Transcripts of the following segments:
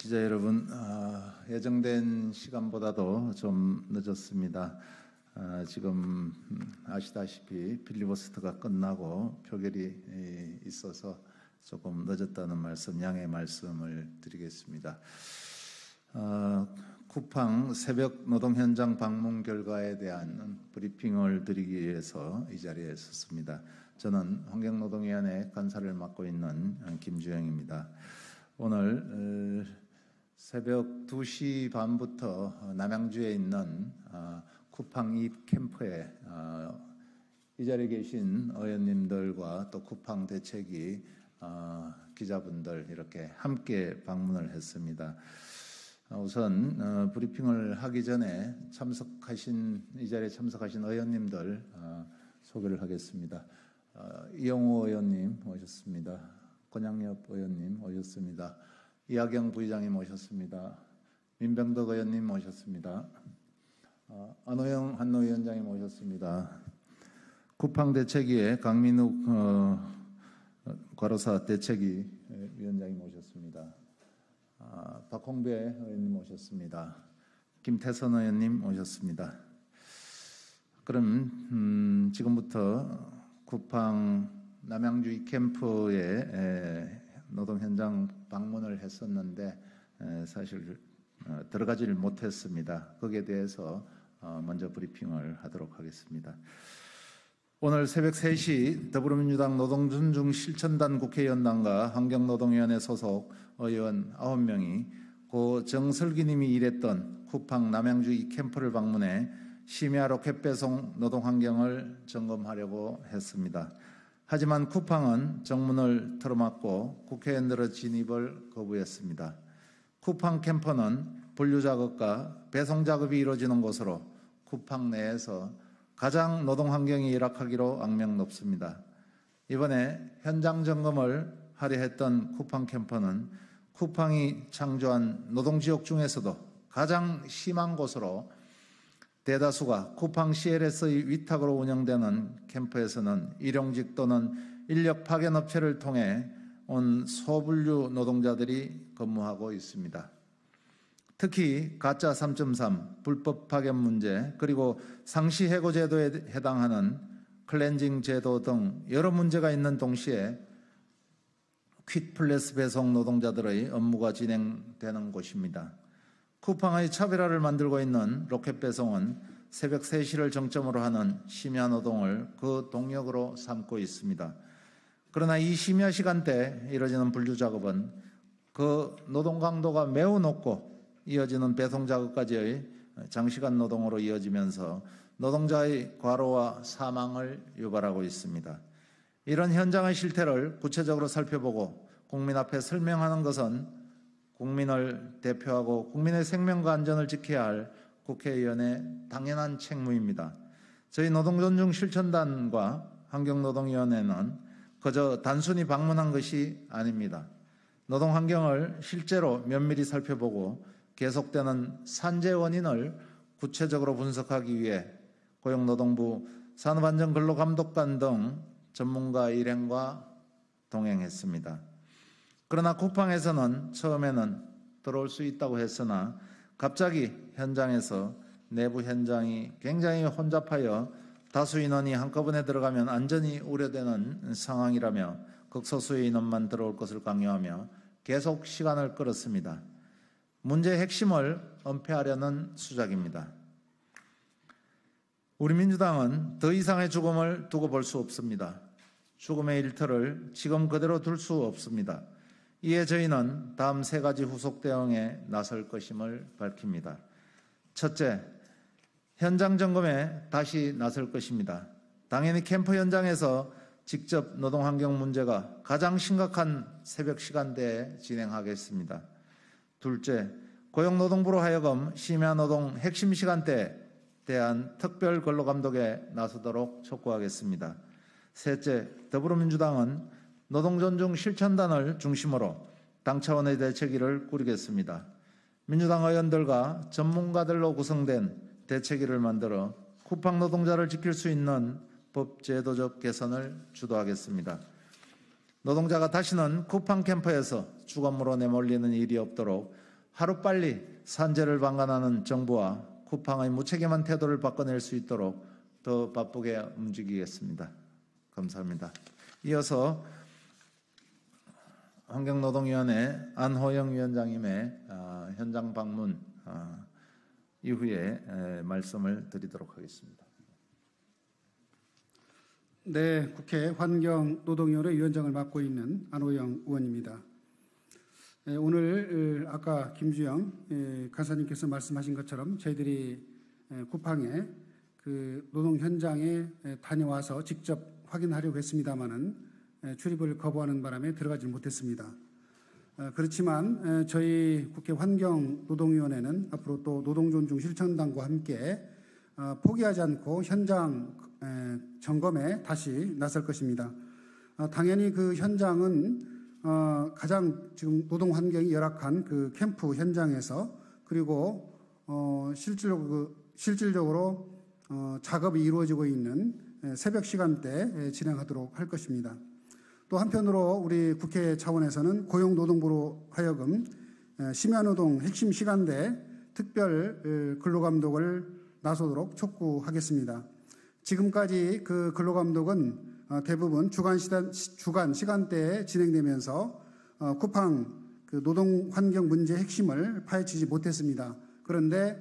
기자 여러분, 예정된 시간보다도 좀 늦었습니다. 지금 아시다시피 필리버스터가 끝나고 표결이 있어서 조금 늦었다는 말씀, 양해 말씀을 드리겠습니다. 쿠팡 새벽 노동 현장 방문 결과에 대한 브리핑을 드리기 위해서 이 자리에 섰습니다. 저는 환경노동위원회 간사를 맡고 있는 김주영입니다. 오늘 새벽 2시 반부터 남양주에 있는 쿠팡 입 캠프에 이 자리에 계신 의원님들과 또 쿠팡 대책위 기자분들 이렇게 함께 방문을 했습니다. 우선 브리핑을 하기 전에 이 자리에 참석하신 의원님들 소개를 하겠습니다. 이영호 의원님 오셨습니다. 권양엽 의원님 오셨습니다. 이하경 부의장님 오셨습니다. 민병덕 의원님 오셨습니다. 안호영 한노위원장님 오셨습니다. 쿠팡 대책위의 강민욱 과로사 대책위 위원장님 오셨습니다. 박홍배 의원님 오셨습니다. 김태선 의원님 오셨습니다. 그럼 지금부터 쿠팡 남양주 이 캠프에 노동 현장 방문을 했었는데 사실 들어가지를 못했습니다. 거기에 대해서 먼저 브리핑을 하도록 하겠습니다. 오늘 새벽 3시 더불어민주당 노동존중 실천단 국회의원단과 환경노동위원회 소속 의원 9명이 고 정설기님이 일했던 쿠팡 남양주 이 캠프를 방문해 심야 로켓 배송 노동 환경을 점검하려고 했습니다. 하지만 쿠팡은 정문을 틀어막고 국회의원들의 진입을 거부했습니다. 쿠팡 캠퍼는 분류 작업과 배송 작업이 이루어지는 곳으로 쿠팡 내에서 가장 노동 환경이 열악하기로 악명 높습니다. 이번에 현장 점검을 하려 했던 쿠팡 캠퍼는 쿠팡이 창조한 노동지역 중에서도 가장 심한 곳으로 대다수가 쿠팡 CLS의 위탁으로 운영되는 캠프에서는 일용직 또는 인력 파견 업체를 통해 온 소분류 노동자들이 근무하고 있습니다. 특히 가짜 3.3, 불법 파견 문제, 그리고 상시 해고 제도에 해당하는 클렌징 제도 등 여러 문제가 있는 동시에 퀵플래스 배송 노동자들의 업무가 진행되는 곳입니다. 쿠팡의 차별화를 만들고 있는 로켓 배송은 새벽 3시를 정점으로 하는 심야 노동을 그 동력으로 삼고 있습니다. 그러나 이 심야 시간대에 이루어지는 분류 작업은 그 노동 강도가 매우 높고 이어지는 배송 작업까지의 장시간 노동으로 이어지면서 노동자의 과로와 사망을 유발하고 있습니다. 이런 현장의 실태를 구체적으로 살펴보고 국민 앞에 설명하는 것은 국민을 대표하고 국민의 생명과 안전을 지켜야 할 국회의원의 당연한 책무입니다. 저희 노동존중 실천단과 환경노동위원회는 그저 단순히 방문한 것이 아닙니다. 노동 환경을 실제로 면밀히 살펴보고 계속되는 산재 원인을 구체적으로 분석하기 위해 고용노동부 산업안전근로감독관 등 전문가 일행과 동행했습니다. 그러나 쿠팡에서는 처음에는 들어올 수 있다고 했으나 갑자기 현장에서 내부 현장이 굉장히 혼잡하여 다수 인원이 한꺼번에 들어가면 안전이 우려되는 상황이라며 극소수의 인원만 들어올 것을 강요하며 계속 시간을 끌었습니다. 문제의 핵심을 은폐하려는 수작입니다. 우리 민주당은 더 이상의 죽음을 두고 볼 수 없습니다. 죽음의 일터를 지금 그대로 둘 수 없습니다. 이에 저희는 다음 3가지 후속 대응에 나설 것임을 밝힙니다. 첫째, 현장 점검에 다시 나설 것입니다. 당연히 캠프 현장에서 직접 노동 환경 문제가 가장 심각한 새벽 시간대에 진행하겠습니다. 둘째, 고용노동부로 하여금 심야 노동 핵심 시간대에 대한 특별 근로감독에 나서도록 촉구하겠습니다. 셋째, 더불어민주당은 노동존중 실천단을 중심으로 당 차원의 대책위를 꾸리겠습니다. 민주당 의원들과 전문가들로 구성된 대책위를 만들어 쿠팡 노동자를 지킬 수 있는 법 제도적 개선을 주도하겠습니다. 노동자가 다시는 쿠팡 캠프에서 주거무로 내몰리는 일이 없도록 하루빨리 산재를 방관하는 정부와 쿠팡의 무책임한 태도를 바꿔낼 수 있도록 더 바쁘게 움직이겠습니다. 감사합니다. 이어서 환경노동위원회 안호영 위원장님의 현장 방문 이후에 말씀을 드리도록 하겠습니다. 네, 국회 환경노동위원회 위원장을 맡고 있는 안호영 의원입니다. 오늘 아까 김주영 간사님께서 말씀하신 것처럼 저희들이 쿠팡에 그 노동 현장에 다녀와서 직접 확인하려고 했습니다마는 출입을 거부하는 바람에 들어가지 못했습니다. 그렇지만 저희 국회 환경노동위원회는 앞으로 또 노동존중 실천당과 함께 포기하지 않고 현장 점검에 다시 나설 것입니다. 당연히 그 현장은 가장 지금 노동 환경이 열악한 그 캠프 현장에서 그리고 실질적으로 작업이 이루어지고 있는 새벽 시간대에 진행하도록 할 것입니다. 또 한편으로 우리 국회 차원에서는 고용노동부로 하여금 심야노동 핵심 시간대 특별 근로감독을 나서도록 촉구하겠습니다. 지금까지 그 근로감독은 대부분 주간 시간대에 진행되면서 쿠팡 그 노동 환경 문제 핵심을 파헤치지 못했습니다. 그런데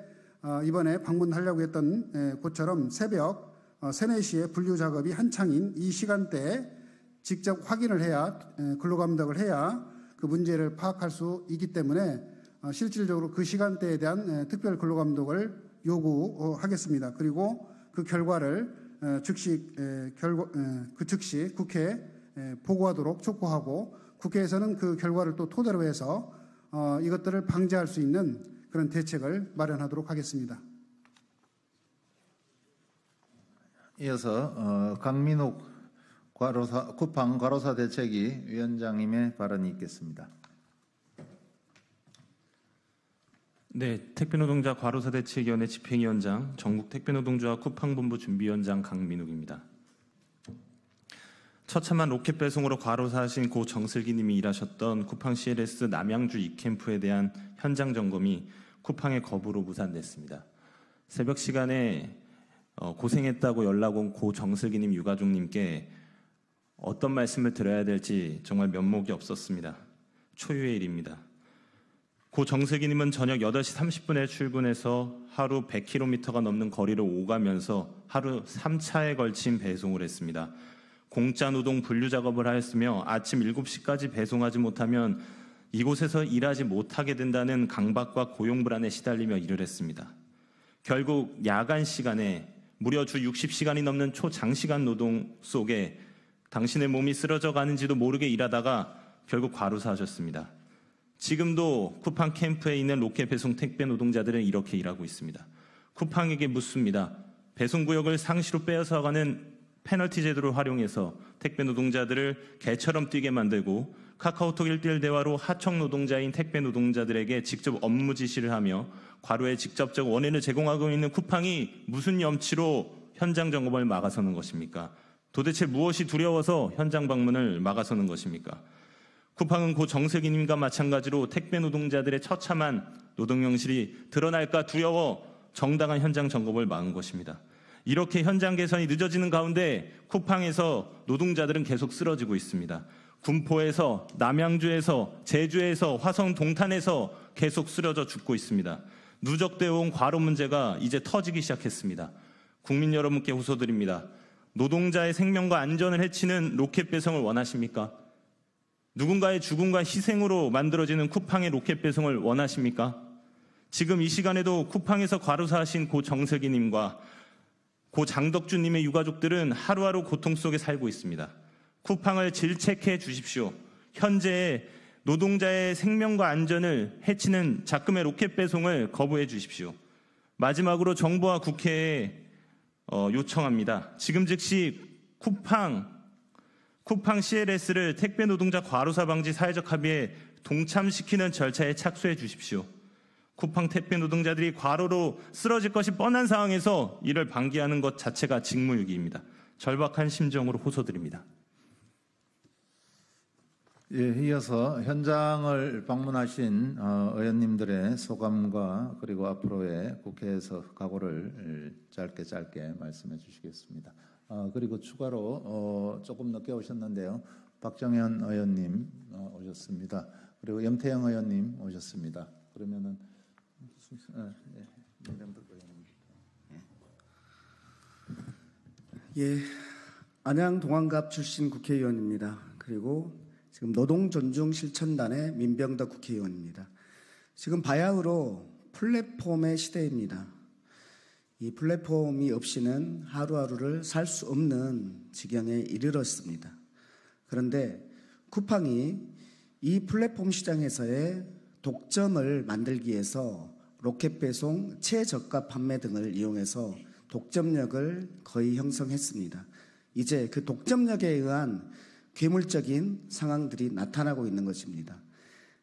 이번에 방문하려고 했던 곳처럼 새벽 3, 4시에 분류 작업이 한창인 이 시간대에 직접 확인을 해야 근로감독을 해야 그 문제를 파악할 수 있기 때문에 실질적으로 그 시간대에 대한 특별 근로감독을 요구하겠습니다. 그리고 그 결과를 즉시 국회에 보고하도록 촉구하고 국회에서는 그 결과를 또 토대로 해서 이것들을 방지할 수 있는 그런 대책을 마련하도록 하겠습니다. 이어서 강민욱 쿠팡 과로사 대책위 위원장님의 발언이 있겠습니다. 네, 택배노동자 과로사 대책위원회 집행위원장, 전국 택배노동조합 쿠팡본부 준비위원장 강민욱입니다. 처참한 로켓 배송으로 과로사하신 고 정슬기님이 일하셨던 쿠팡 CLS 남양주 2캠프에 대한 현장 점검이 쿠팡의 거부로 무산됐습니다. 새벽 시간에 고생했다고 연락 온 고 정슬기님 유가족님께 어떤 말씀을 드려야 될지 정말 면목이 없었습니다. 초유의 일입니다. 고 정슬기님은 저녁 8시 30분에 출근해서 하루 100km가 넘는 거리를 오가면서 하루 3차에 걸친 배송을 했습니다. 공짜 노동 분류 작업을 하였으며 아침 7시까지 배송하지 못하면 이곳에서 일하지 못하게 된다는 강박과 고용 불안에 시달리며 일을 했습니다. 결국 야간 시간에 무려 주 60시간이 넘는 초장시간 노동 속에 당신의 몸이 쓰러져 가는지도 모르게 일하다가 결국 과로사하셨습니다. 지금도 쿠팡 캠프에 있는 로켓 배송 택배 노동자들은 이렇게 일하고 있습니다. 쿠팡에게 묻습니다. 배송구역을 상시로 빼앗아가는 페널티 제도를 활용해서 택배 노동자들을 개처럼 뛰게 만들고 카카오톡 1:1 대화로 하청 노동자인 택배 노동자들에게 직접 업무 지시를 하며 과로의 직접적 원인을 제공하고 있는 쿠팡이 무슨 염치로 현장 점검을 막아서는 것입니까? 도대체 무엇이 두려워서 현장 방문을 막아서는 것입니까? 쿠팡은 고 정슬기님과 마찬가지로 택배 노동자들의 처참한 노동 현실이 드러날까 두려워 정당한 현장 점검을 막은 것입니다. 이렇게 현장 개선이 늦어지는 가운데 쿠팡에서 노동자들은 계속 쓰러지고 있습니다. 군포에서, 남양주에서, 제주에서, 화성 동탄에서 계속 쓰러져 죽고 있습니다. 누적되어 온 과로 문제가 이제 터지기 시작했습니다. 국민 여러분께 호소드립니다. 노동자의 생명과 안전을 해치는 로켓 배송을 원하십니까? 누군가의 죽음과 희생으로 만들어지는 쿠팡의 로켓 배송을 원하십니까? 지금 이 시간에도 쿠팡에서 과로사하신 고 정슬기님과 고 장덕주님의 유가족들은 하루하루 고통 속에 살고 있습니다. 쿠팡을 질책해 주십시오. 현재 노동자의 생명과 안전을 해치는 작금의 로켓 배송을 거부해 주십시오. 마지막으로 정부와 국회에 요청합니다. 지금 즉시 쿠팡 CLS를 택배 노동자 과로사 방지 사회적 합의에 동참시키는 절차에 착수해 주십시오. 쿠팡 택배 노동자들이 과로로 쓰러질 것이 뻔한 상황에서 이를 방기하는 것 자체가 직무유기입니다. 절박한 심정으로 호소드립니다. 예, 이어서 현장을 방문하신 의원님들의 소감과 그리고 앞으로의 국회에서 각오를 짧게 말씀해 주시겠습니다. 그리고 추가로 조금 늦게 오셨는데요. 박정현 의원님 오셨습니다. 그리고 염태영 의원님 오셨습니다. 그러면은 예, 안양 동안갑 출신 국회의원입니다. 그리고 지금 노동존중실천단의 민병덕 국회의원입니다. 지금 바야흐로 플랫폼의 시대입니다. 이 플랫폼이 없이는 하루하루를 살 수 없는 지경에 이르렀습니다. 그런데 쿠팡이 이 플랫폼 시장에서의 독점을 만들기 위해서 로켓 배송, 최저가 판매 등을 이용해서 독점력을 거의 형성했습니다. 이제 그 독점력에 의한 괴물적인 상황들이 나타나고 있는 것입니다.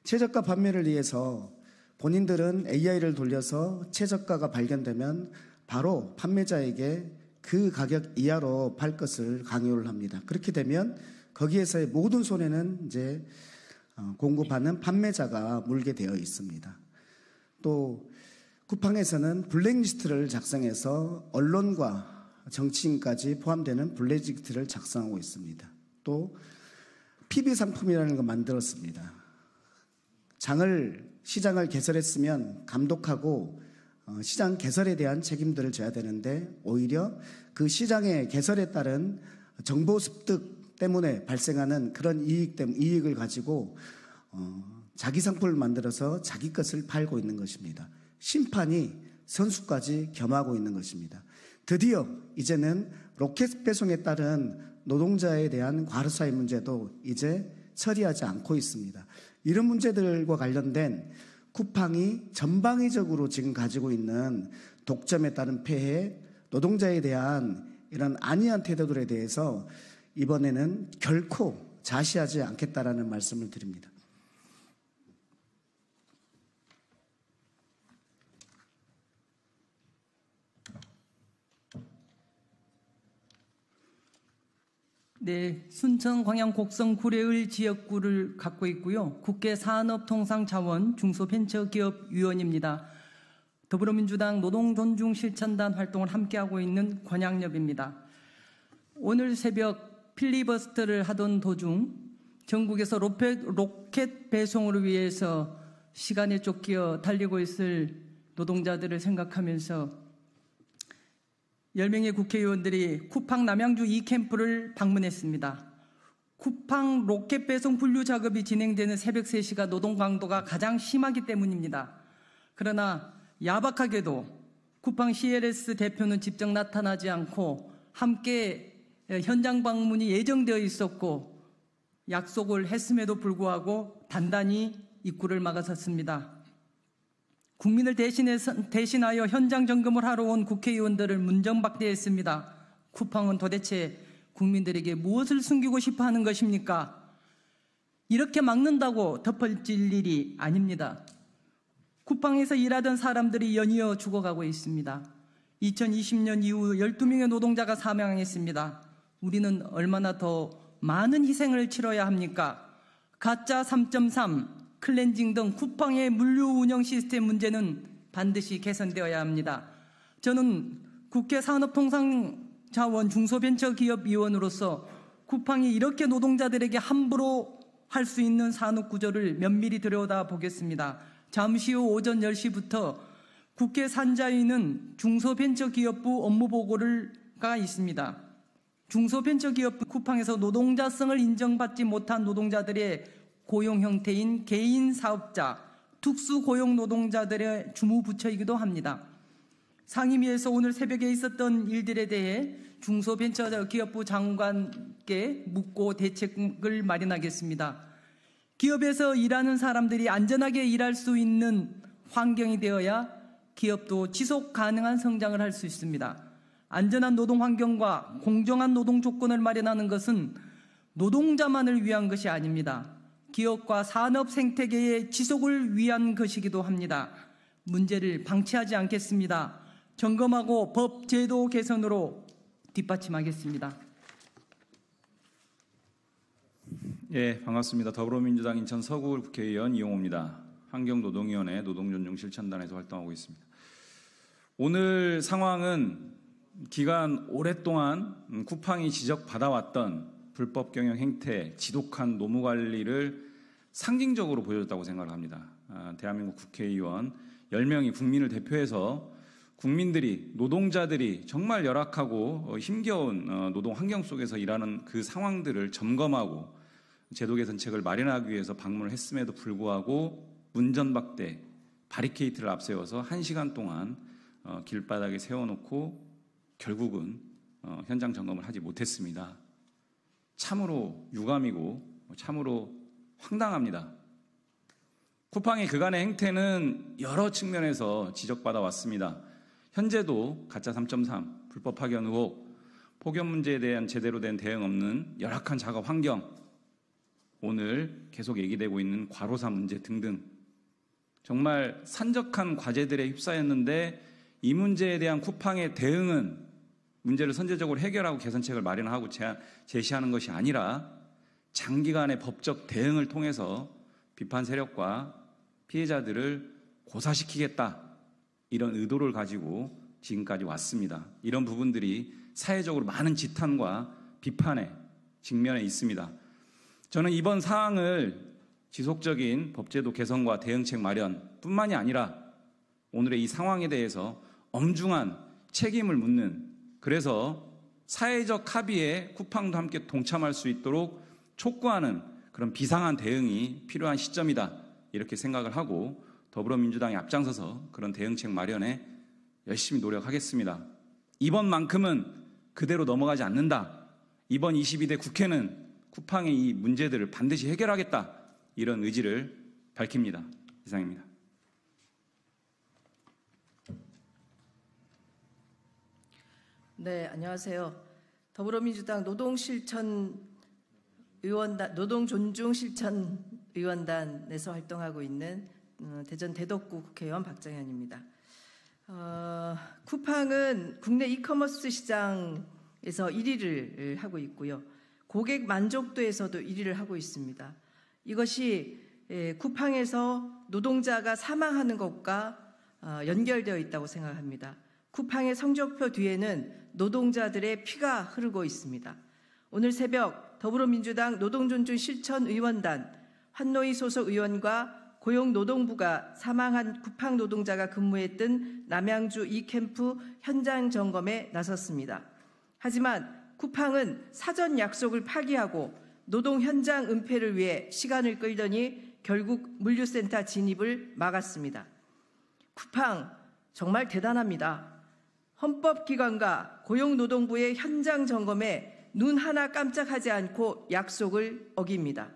최저가 판매를 위해서 본인들은 AI를 돌려서 최저가가 발견되면 바로 판매자에게 그 가격 이하로 팔 것을 강요를 합니다. 그렇게 되면 거기에서의 모든 손해는 이제 공급하는 판매자가 물게 되어 있습니다. 또 쿠팡에서는 블랙리스트를 작성해서 언론과 정치인까지 포함되는 블랙리스트를 작성하고 있습니다. 또 PB 상품이라는 걸 만들었습니다. 시장을 개설했으면 감독하고 시장 개설에 대한 책임들을 져야 되는데 오히려 그 시장의 개설에 따른 정보 습득 때문에 발생하는 그런 이익을 가지고 자기 상품을 만들어서 자기 것을 팔고 있는 것입니다. 심판이 선수까지 겸하고 있는 것입니다. 드디어 이제는 로켓 배송에 따른 노동자에 대한 과로사의 문제도 이제 처리하지 않고 있습니다. 이런 문제들과 관련된 쿠팡이 전방위적으로 지금 가지고 있는 독점에 따른 폐해, 노동자에 대한 이런 안이한 태도들에 대해서 이번에는 결코 자시하지 않겠다라는 말씀을 드립니다. 네, 순천 광양 곡성 구례을 지역구를 갖고 있고요. 국회 산업통상자원 중소벤처기업위원입니다. 더불어민주당 노동존중실천단 활동을 함께하고 있는 권양엽입니다. 오늘 새벽 필리버스터를 하던 도중 전국에서 로켓 배송을 위해서 시간에 쫓겨 달리고 있을 노동자들을 생각하면서 10명의 국회의원들이 쿠팡 남양주 2캠프를 방문했습니다. 쿠팡 로켓 배송 분류 작업이 진행되는 새벽 3시가 노동 강도가 가장 심하기 때문입니다. 그러나 야박하게도 쿠팡 CLS 대표는 직접 나타나지 않고 함께 현장 방문이 예정되어 있었고 약속을 했음에도 불구하고 단단히 입구를 막아섰습니다. 국민을 대신하여 현장 점검을 하러 온 국회의원들을 문정박대했습니다. 쿠팡은 도대체 국민들에게 무엇을 숨기고 싶어 하는 것입니까? 이렇게 막는다고 덮어질 일이 아닙니다. 쿠팡에서 일하던 사람들이 연이어 죽어가고 있습니다. 2020년 이후 12명의 노동자가 사망했습니다. 우리는 얼마나 더 많은 희생을 치러야 합니까? 가짜 3.3, 클렌징 등 쿠팡의 물류 운영 시스템 문제는 반드시 개선되어야 합니다. 저는 국회 산업통상자원 중소벤처기업위원으로서 쿠팡이 이렇게 노동자들에게 함부로 할 수 있는 산업구조를 면밀히 들여다보겠습니다. 잠시 후 오전 10시부터 국회 산자위는 중소벤처기업부 업무보고가 있습니다. 중소벤처기업부 쿠팡에서 노동자성을 인정받지 못한 노동자들의 고용 형태인 개인 사업자, 특수고용 노동자들의 주무부처이기도 합니다. 상임위에서 오늘 새벽에 있었던 일들에 대해 중소벤처기업부 장관께 묻고 대책을 마련하겠습니다. 기업에서 일하는 사람들이 안전하게 일할 수 있는 환경이 되어야 기업도 지속 가능한 성장을 할 수 있습니다. 안전한 노동 환경과 공정한 노동 조건을 마련하는 것은 노동자만을 위한 것이 아닙니다. 기업과 산업 생태계의 지속을 위한 것이기도 합니다. 문제를 방치하지 않겠습니다. 점검하고 법 제도 개선으로 뒷받침하겠습니다. 예, 반갑습니다. 더불어민주당 인천 서구울 국회의원 이용호입니다. 환경노동위원회 노동존중실천단에서 활동하고 있습니다. 오늘 상황은 기간 오랫동안 쿠팡이 지적받아왔던 불법 경영 행태, 지독한 노무관리를 상징적으로 보여줬다고 생각을 합니다. 대한민국 국회의원 10명이 국민을 대표해서 국민들이, 노동자들이 정말 열악하고 힘겨운 노동 환경 속에서 일하는 그 상황들을 점검하고 제도 개선책을 마련하기 위해서 방문을 했음에도 불구하고 문전박대, 바리케이트를 앞세워서 1시간 동안 길바닥에 세워놓고 결국은 현장 점검을 하지 못했습니다. 참으로 유감이고 참으로 황당합니다. 쿠팡의 그간의 행태는 여러 측면에서 지적받아 왔습니다. 현재도 가짜 3.3, 불법 파견 의혹, 폭염 문제에 대한 제대로 된 대응 없는 열악한 작업 환경, 오늘 계속 얘기되고 있는 과로사 문제 등등 정말 산적한 과제들에 휩싸였는데 이 문제에 대한 쿠팡의 대응은 문제를 선제적으로 해결하고 개선책을 마련하고 제시하는 것이 아니라 장기간의 법적 대응을 통해서 비판 세력과 피해자들을 고사시키겠다, 이런 의도를 가지고 지금까지 왔습니다. 이런 부분들이 사회적으로 많은 지탄과 비판에 직면해 있습니다. 저는 이번 사항을 지속적인 법제도 개선과 대응책 마련 뿐만이 아니라 오늘의 이 상황에 대해서 엄중한 책임을 묻는, 그래서 사회적 합의에 쿠팡도 함께 동참할 수 있도록 촉구하는 그런 비상한 대응이 필요한 시점이다, 이렇게 생각을 하고 더불어민주당이 앞장서서 그런 대응책 마련에 열심히 노력하겠습니다. 이번만큼은 그대로 넘어가지 않는다. 이번 22대 국회는 쿠팡의 이 문제들을 반드시 해결하겠다, 이런 의지를 밝힙니다. 이상입니다. 네, 안녕하세요. 더불어민주당 노동존중실천의원단에서 활동하고 있는 대전 대덕구 국회의원 박정현입니다. 쿠팡은 국내 이커머스 시장에서 1위를 하고 있고요. 고객 만족도에서도 1위를 하고 있습니다. 이것이 쿠팡에서 노동자가 사망하는 것과 연결되어 있다고 생각합니다. 쿠팡의 성적표 뒤에는 노동자들의 피가 흐르고 있습니다. 오늘 새벽 더불어민주당 노동존중실천의원단 환노위 소속 의원과 고용노동부가 사망한 쿠팡 노동자가 근무했던 남양주 이캠프 현장 점검에 나섰습니다. 하지만 쿠팡은 사전 약속을 파기하고 노동 현장 은폐를 위해 시간을 끌더니 결국 물류센터 진입을 막았습니다. 쿠팡 정말 대단합니다. 헌법기관과 고용노동부의 현장 점검에 눈 하나 깜짝하지 않고 약속을 어깁니다.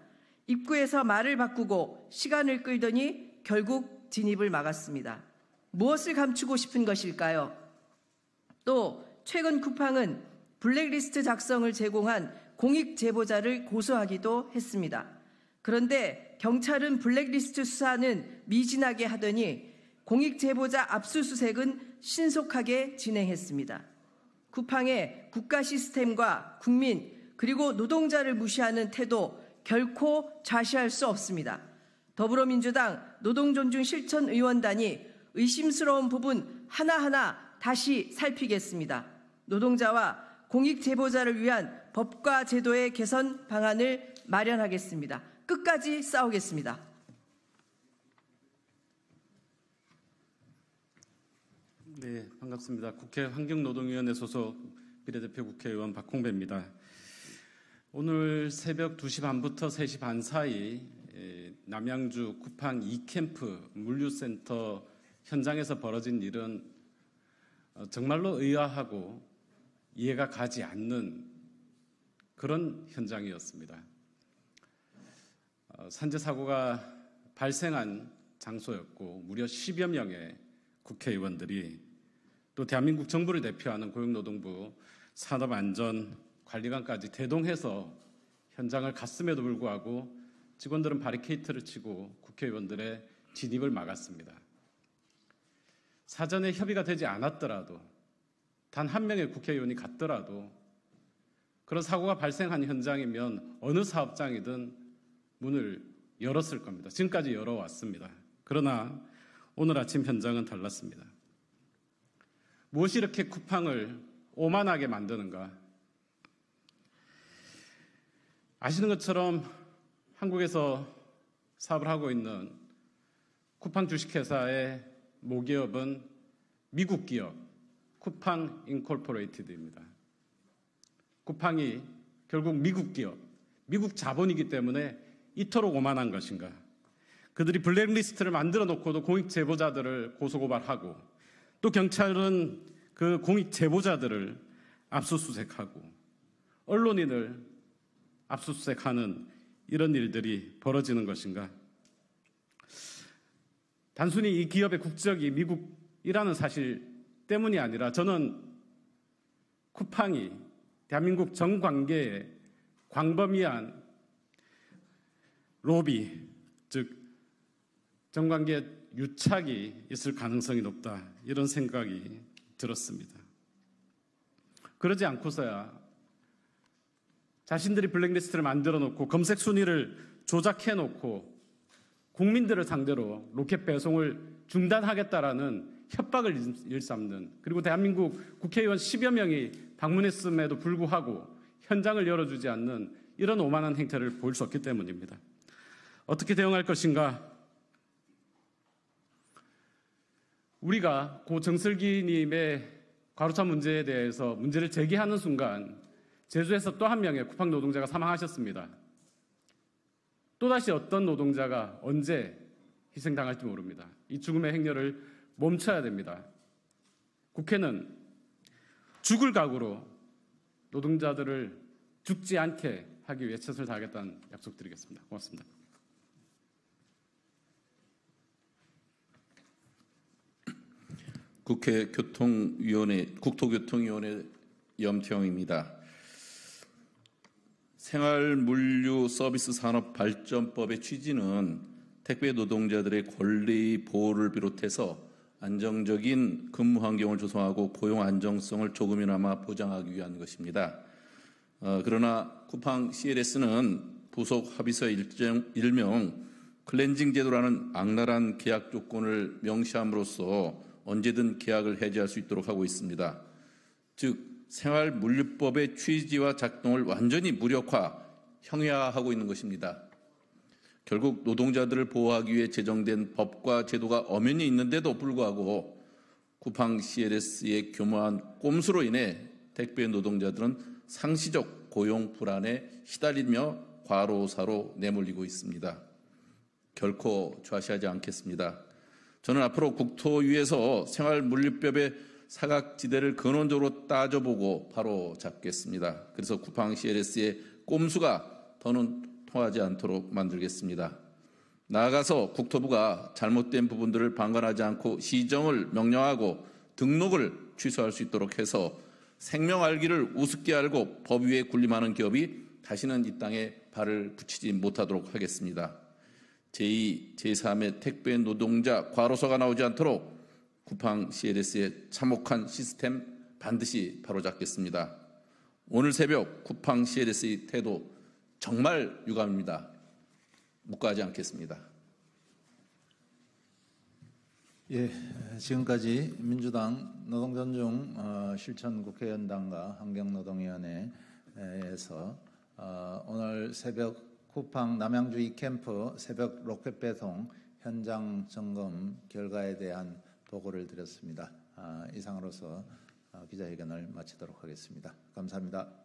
입구에서 말을 바꾸고 시간을 끌더니 결국 진입을 막았습니다. 무엇을 감추고 싶은 것일까요? 또 최근 쿠팡은 블랙리스트 작성을 제공한 공익 제보자를 고소하기도 했습니다. 그런데 경찰은 블랙리스트 수사는 미진하게 하더니 공익 제보자 압수수색은 신속하게 진행했습니다. 쿠팡의 국가 시스템과 국민 그리고 노동자를 무시하는 태도 결코 좌시할 수 없습니다. 더불어민주당 노동존중실천의원단이 의심스러운 부분 하나하나 다시 살피겠습니다. 노동자와 공익 제보자를 위한 법과 제도의 개선 방안을 마련하겠습니다. 끝까지 싸우겠습니다. 네, 반갑습니다. 국회 환경노동위원회 소속 비례대표 국회의원 박홍배입니다. 오늘 새벽 2시 반부터 3시 반 사이 남양주 쿠팡 이캠프 물류센터 현장에서 벌어진 일은 정말로 의아하고 이해가 가지 않는 그런 현장이었습니다. 산재 사고가 발생한 장소였고 무려 10여 명의 국회의원들이 또 대한민국 정부를 대표하는 고용노동부 산업안전관리관까지 대동해서 현장을 갔음에도 불구하고 직원들은 바리케이트를 치고 국회의원들의 진입을 막았습니다. 사전에 협의가 되지 않았더라도 단 한 명의 국회의원이 갔더라도 그런 사고가 발생한 현장이면 어느 사업장이든 문을 열었을 겁니다. 지금까지 열어왔습니다. 그러나 오늘 아침 현장은 달랐습니다. 무엇이 이렇게 쿠팡을 오만하게 만드는가? 아시는 것처럼 한국에서 사업을 하고 있는 쿠팡 주식회사의 모기업은 미국 기업 쿠팡 인콜포레이티드입니다. 쿠팡이 결국 미국 기업, 미국 자본이기 때문에 이토록 오만한 것인가? 그들이 블랙리스트를 만들어 놓고도 공익 제보자들을 고소고발하고 또 경찰은 그 공익 제보자들을 압수수색하고 언론인을 압수수색하는 이런 일들이 벌어지는 것인가? 단순히 이 기업의 국적이 미국이라는 사실 때문이 아니라 저는 쿠팡이 대한민국 정관계에 광범위한 로비, 즉 정관계 유착이 있을 가능성이 높다, 이런 생각이 들었습니다. 그러지 않고서야 자신들이 블랙리스트를 만들어 놓고 검색 순위를 조작해 놓고 국민들을 상대로 로켓 배송을 중단하겠다라는 협박을 일삼는, 그리고 대한민국 국회의원 10여 명이 방문했음에도 불구하고 현장을 열어주지 않는 이런 오만한 행태를 보일 수 없기 때문입니다. 어떻게 대응할 것인가? 우리가 고 정슬기님의 과로차 문제에 대해서 문제를 제기하는 순간 제주에서 또 한 명의 쿠팡 노동자가 사망하셨습니다. 또다시 어떤 노동자가 언제 희생당할지 모릅니다. 이 죽음의 행렬을 멈춰야 됩니다. 국회는 죽을 각오로 노동자들을 죽지 않게 하기 위해 최선을 다하겠다는 약속드리겠습니다. 고맙습니다. 국회 국토교통위원회 염태영입니다. 생활물류서비스산업발전법의 취지는 택배 노동자들의 권리 보호를 비롯해서 안정적인 근무 환경을 조성하고 고용 안정성을 조금이나마 보장하기 위한 것입니다. 그러나 쿠팡 CLS는 부속 합의서 일명 클렌징 제도라는 악랄한 계약 조건을 명시함으로써 언제든 계약을 해지할 수 있도록 하고 있습니다. 즉 생활물류법의 취지와 작동을 완전히 무력화, 형해화하고 있는 것입니다. 결국 노동자들을 보호하기 위해 제정된 법과 제도가 엄연히 있는데도 불구하고 쿠팡 CLS의 교묘한 꼼수로 인해 택배 노동자들은 상시적 고용 불안에 시달리며 과로사로 내몰리고 있습니다. 결코 좌시하지 않겠습니다. 저는 앞으로 국토위에서 생활물류법의 사각지대를 근원적으로 따져보고 바로 잡겠습니다. 그래서 쿠팡 CLS의 꼼수가 더는 통하지 않도록 만들겠습니다. 나아가서 국토부가 잘못된 부분들을 방관하지 않고 시정을 명령하고 등록을 취소할 수 있도록 해서 생명 알기를 우습게 알고 법 위에 군림하는 기업이 다시는 이 땅에 발을 붙이지 못하도록 하겠습니다. 제2, 제3의 택배 노동자 과로사가 나오지 않도록 쿠팡 CLS의 참혹한 시스템 반드시 바로잡겠습니다. 오늘 새벽 쿠팡 CLS의 태도 정말 유감입니다. 묵과하지 않겠습니다. 예, 지금까지 민주당 노동존중 실천 국회의원단과 환경노동위원회에서 오늘 새벽 쿠팡 남양주 2캠프 새벽 로켓 배송 현장 점검 결과에 대한 보고를 드렸습니다. 이상으로서 기자회견을 마치도록 하겠습니다. 감사합니다.